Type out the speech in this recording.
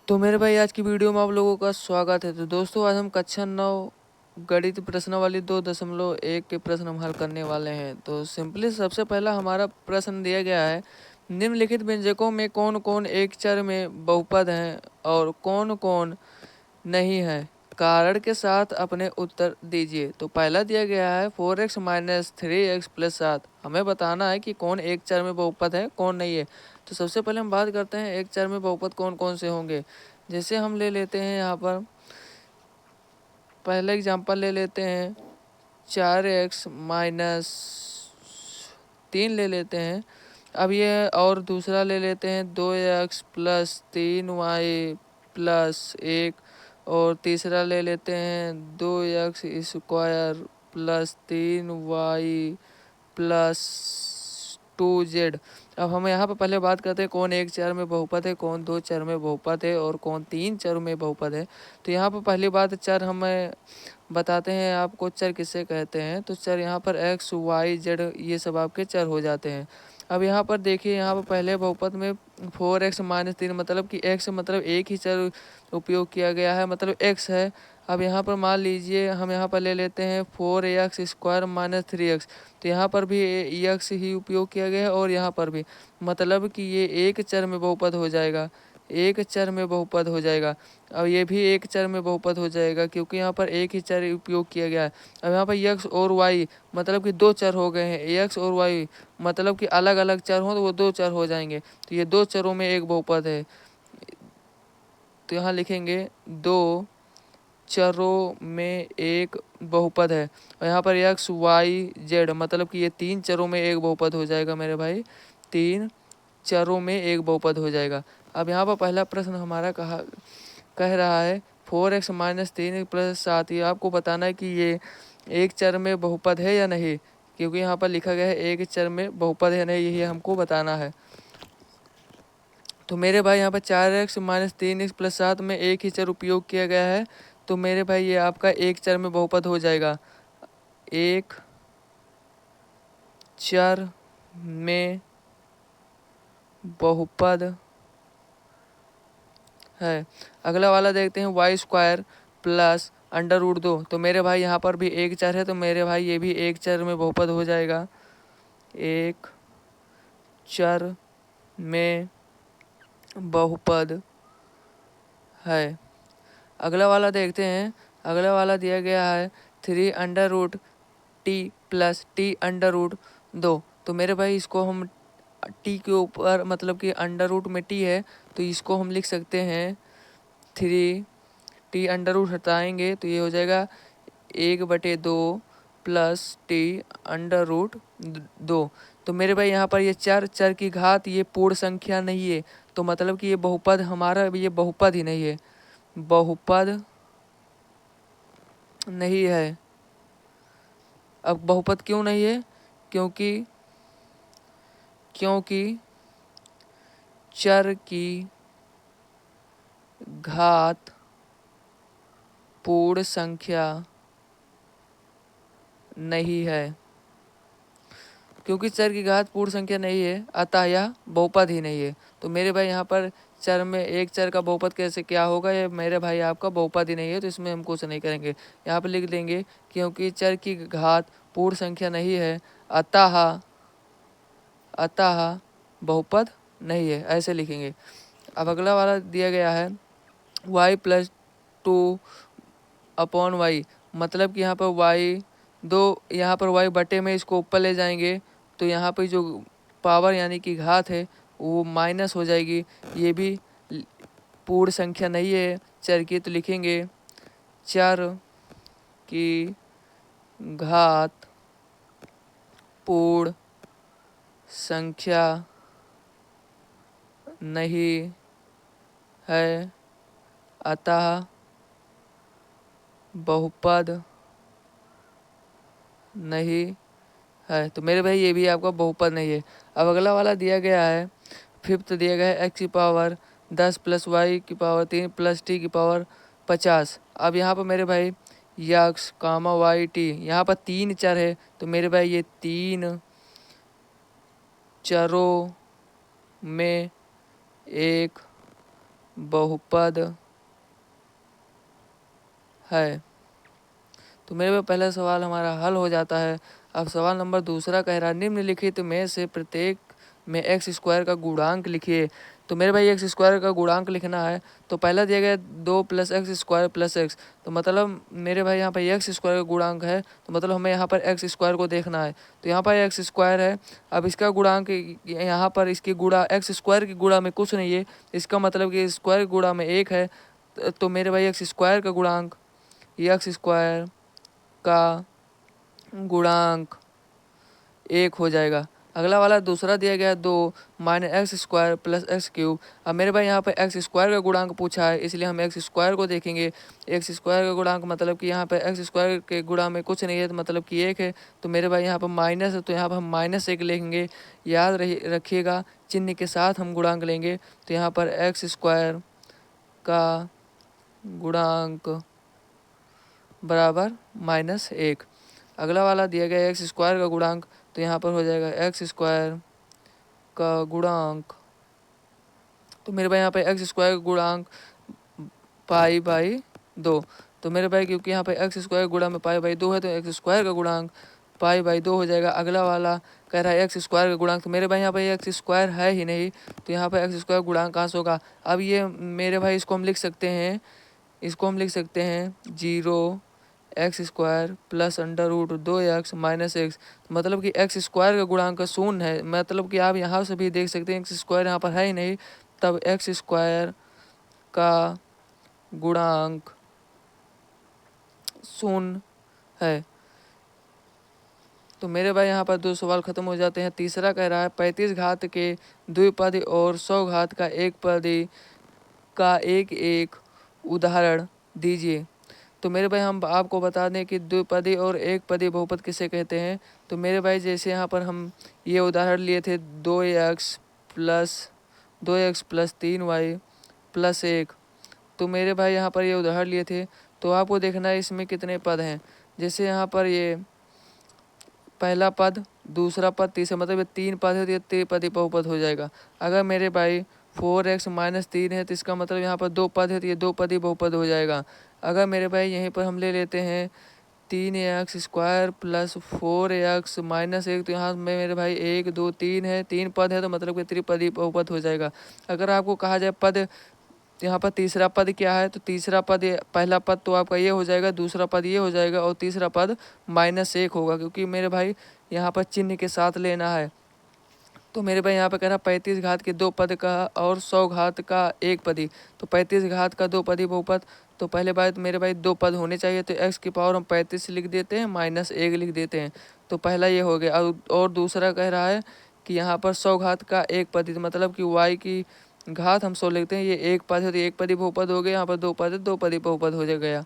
तो मेरे भाई आज की वीडियो में आप लोगों का स्वागत है। तो दोस्तों आज हम कक्षा 9 गणित प्रश्नावली 2.1 के प्रश्न हम हल करने वाले हैं। तो सिंपली सबसे पहला हमारा प्रश्न दिया गया है, निम्नलिखित व्यंजकों में कौन कौन एक चर में बहुपद हैं और कौन कौन नहीं है, कारण के साथ अपने उत्तर दीजिए। तो पहला दिया गया है 4x - 3x + 7। हमें बताना है कि कौन एक चर में बहुपद है कौन नहीं है। तो सबसे पहले हम बात करते हैं एक चर में बहुपद कौन कौन से होंगे। जैसे हम ले लेते हैं यहाँ पर पहला एग्जांपल ले लेते हैं 4x - 3 ले लेते हैं। अब ये और दूसरा ले लेते हैं 2x + 3y + 1 और तीसरा ले लेते हैं 2x² + 3y + 2z। अब हम यहाँ पर पहले बात करते हैं कौन एक चर में बहुपद है, कौन दो चर में बहुपद है और कौन तीन चर में बहुपद है। तो यहाँ पर पहली बात चर हमें बताते हैं आपको चर किसे कहते हैं। तो चर यहाँ पर x, y, z ये सब आपके चर हो जाते हैं। अब यहाँ पर देखिए, यहाँ पर पहले बहुपद में 4x - 3 मतलब कि x मतलब एक ही चर उपयोग किया गया है, मतलब x है। अब यहाँ पर मान लीजिए हम यहाँ पर ले लेते हैं 4x² - 3x। तो यहाँ पर भी x ही उपयोग किया गया है और यहाँ पर भी, मतलब कि ये एक चर में बहुपद हो जाएगा, एक चर में बहुपद हो जाएगा। अब ये भी एक चर में बहुपद हो जाएगा क्योंकि यहाँ पर एक ही चर उपयोग किया गया है। अब यहाँ पर x और y मतलब कि दो चर हो गए हैं, x और y मतलब कि अलग अलग चर हो तो वो दो चर हो जाएंगे। तो ये दो चरों में एक बहुपद है। तो यहाँ लिखेंगे दो चरों में एक बहुपद है। और यहाँ पर x, y, z मतलब कि ये तीन चरों में एक बहुपद हो जाएगा मेरे भाई, तीन चरों में एक बहुपद हो जाएगा। अब यहाँ पर पहला प्रश्न हमारा कह रहा है 4x - 3 + 7। ये आपको बताना है कि ये एक चर में बहुपद है या नहीं, क्योंकि यहाँ पर लिखा गया है एक चर में बहुपद है नहीं, यही हमको बताना है। तो मेरे भाई यहाँ पर 4x - 3x + 7 में एक ही चर उपयोग किया गया है। तो मेरे भाई ये आपका एक चर में बहुपद हो जाएगा, एक चर में बहुपद है। अगला वाला देखते हैं y² + √2। तो मेरे भाई यहाँ पर भी एक चर है, तो मेरे भाई ये भी एक चर में बहुपद हो जाएगा, एक चर में बहुपद है। अगला वाला देखते हैं, अगला वाला दिया गया है 3√t + t√2। तो मेरे भाई इसको हम t के ऊपर मतलब कि अंडर रूट में t है, तो इसको हम लिख सकते हैं 3t अंडर रूट हटाएंगे तो ये हो जाएगा 1/2 + t√2। तो मेरे भाई यहाँ पर ये चर की घात ये पूर्ण संख्या नहीं है, तो मतलब कि ये बहुपद हमारा ये बहुपद ही नहीं है, बहुपद नहीं है। अब बहुपद क्यों नहीं है, क्योंकि चर की घात पूर्ण संख्या नहीं है, क्योंकि चर की घात पूर्ण संख्या नहीं है अतः यह बहुपद ही नहीं है। तो मेरे भाई यहाँ पर चर में एक चर का बहुपद कैसे क्या होगा, ये मेरे भाई आपका बहुपद ही नहीं है, तो इसमें हम कुछ नहीं करेंगे। यहाँ पर लिख देंगे क्योंकि चर की घात पूर्ण संख्या नहीं है अतः बहुपद नहीं है, ऐसे लिखेंगे। अब अगला वाला दिया गया है y + 2/y, मतलब कि यहाँ पर y दो, यहाँ पर y बटे में इसको ऊपर ले जाएंगे तो यहाँ पर जो पावर यानी कि घात है वो माइनस हो जाएगी। ये भी पूर्ण संख्या नहीं है चर की, तो लिखेंगे चर की घात पूर्ण संख्या नहीं है अतः बहुपद नहीं है। तो मेरे भाई ये भी आपका बहुपद नहीं है। अब अगला वाला दिया गया है, फिफ्थ दिया गया है x⁻10 + y⁻3 + t⁻50। अब यहाँ पर मेरे भाई x, y, t यहाँ पर तीन चर है, तो मेरे भाई ये तीन चरों में एक बहुपद है। तो मेरे पहला सवाल हमारा हल हो जाता है। अब सवाल नंबर दूसरा कह रहा है निम्नलिखित में से प्रत्येक में एक्स स्क्वायर का गुणांक लिखिए। तो मेरे भाई एक्स स्क्वायर का गुणांक लिखना है तो पहला दिया गया 2 plus x square plus x. तो मतलब मेरे भाई यहाँ पर एक्स स्क्वायर का गुणांक है तो मतलब हमें यहाँ पर एक्स स्क्वायर को देखना है। तो यहाँ पर एक्स स्क्वायर है। अब इसका गुणांक यहाँ पर इसकी गुणा एक्स स्क्वायर की गुणा में कुछ नहीं है, इसका मतलब कि स्क्वायर गुणा में 1 है। तो मेरे भाई एक्स स्क्वायर का गुणांक एक्स स्क्वायर का गुणांक 1 हो जाएगा। अगला वाला दूसरा दिया गया 2 minus x square plus x cube. अब मेरे भाई यहाँ पर एक्स स्क्वायर का गुणांक पूछा है इसलिए हम एक्स स्क्वायर को देखेंगे। एक्स स्क्वायर का गुणांक मतलब कि यहाँ पर एक्स स्क्वायर के गुणा में कुछ नहीं है तो मतलब कि 1 है। तो मेरे भाई यहाँ पर माइनस है तो यहाँ पर हम -1 लेंगे। याद रखिएगा चिन्ह के साथ हम गुणांक लेंगे। तो यहाँ पर एक्स स्क्वायर का गुणांक बराबर -1। अगला वाला दिया गया एक्स स्क्वायर का गुणांक तो यहाँ पर हो जाएगा एक्स स्क्वायर का गुणांक। तो मेरे भाई यहाँ पे एक्स स्क्वायर का गुणांक π/2। तो मेरे भाई क्योंकि यहाँ पे एक्स स्क्वायर गुणा में π/2 है तो एक्स स्क्वायर का गुणांक π/2 हो जाएगा। अगला वाला कह रहा है एक्स स्क्वायर का गुणांक। तो मेरे भाई यहाँ पे एक्स स्क्वायर है ही नहीं तो यहाँ पे एक्स स्क्वायर गुणांक कहाँ से होगा। अब ये मेरे भाई इसको हम लिख सकते हैं 0 x square plus √2x minus x. मतलब कि एक्स स्क्वायर का गुणांक 0 है। मतलब कि आप यहाँ से भी देख सकते हैं एक्स स्क्वायर यहाँ पर है ही नहीं, तब एक्स स्क्वायर का गुणांक 0 है। तो मेरे भाई यहाँ पर 2 सवाल खत्म हो जाते हैं। तीसरा कह रहा है 35 घात के द्विपदी और 100 घात का एक पदी का एक उदाहरण दीजिए। तो मेरे भाई हम आपको बता दें कि द्विपदी और एक पदी बहुपद किसे कहते हैं। तो मेरे भाई जैसे यहाँ पर हम ये उदाहरण लिए थे 2x प्लस 3y प्लस 1। तो मेरे भाई यहाँ पर ये उदाहरण लिए थे तो आपको देखना है इसमें कितने पद हैं। जैसे यहाँ पर ये पहला पद, दूसरा पद, तीसरा, मतलब ये 3 पद है तो ये त्रिपदी बहुपद हो जाएगा। अगर मेरे भाई 4x - 3 है तो इसका मतलब यहाँ पर 2 पद है तो ये 2 पदी बहुपद हो जाएगा। अगर मेरे भाई यहीं पर हम ले लेते हैं 3x स्क्वायर प्लस 4x - 1 तो यहाँ में मेरे भाई 1 2 3 है, 3 पद है तो मतलब कि त्रिपदी बहुपद हो जाएगा। अगर आपको कहा जाए पद यहाँ पर तीसरा पद क्या है तो तीसरा पद पहला पद तो आपका ये हो जाएगा, दूसरा पद ये हो जाएगा और तीसरा पद -1 होगा क्योंकि मेरे भाई यहाँ पर चिन्ह के साथ लेना है। तो मेरे भाई यहाँ पे कह रहा 35 घात के 2 पद का और 100 घात का एक पदी। तो 35 घात का 2 पदी बहुपद। तो पहले बात मेरे भाई 2 पद होने चाहिए तो x की पावर हम 35 लिख देते हैं -1 लिख देते हैं। तो पहला ये हो गया। और दूसरा कह रहा है कि यहाँ पर 100 घात का एक पदी मतलब कि y की घात हम 100 लिखते हैं। ये एक पद है तो एक पदी बहुपद हो गया, यहाँ पर 2 पद है 2 पदी बहुपद हो गया।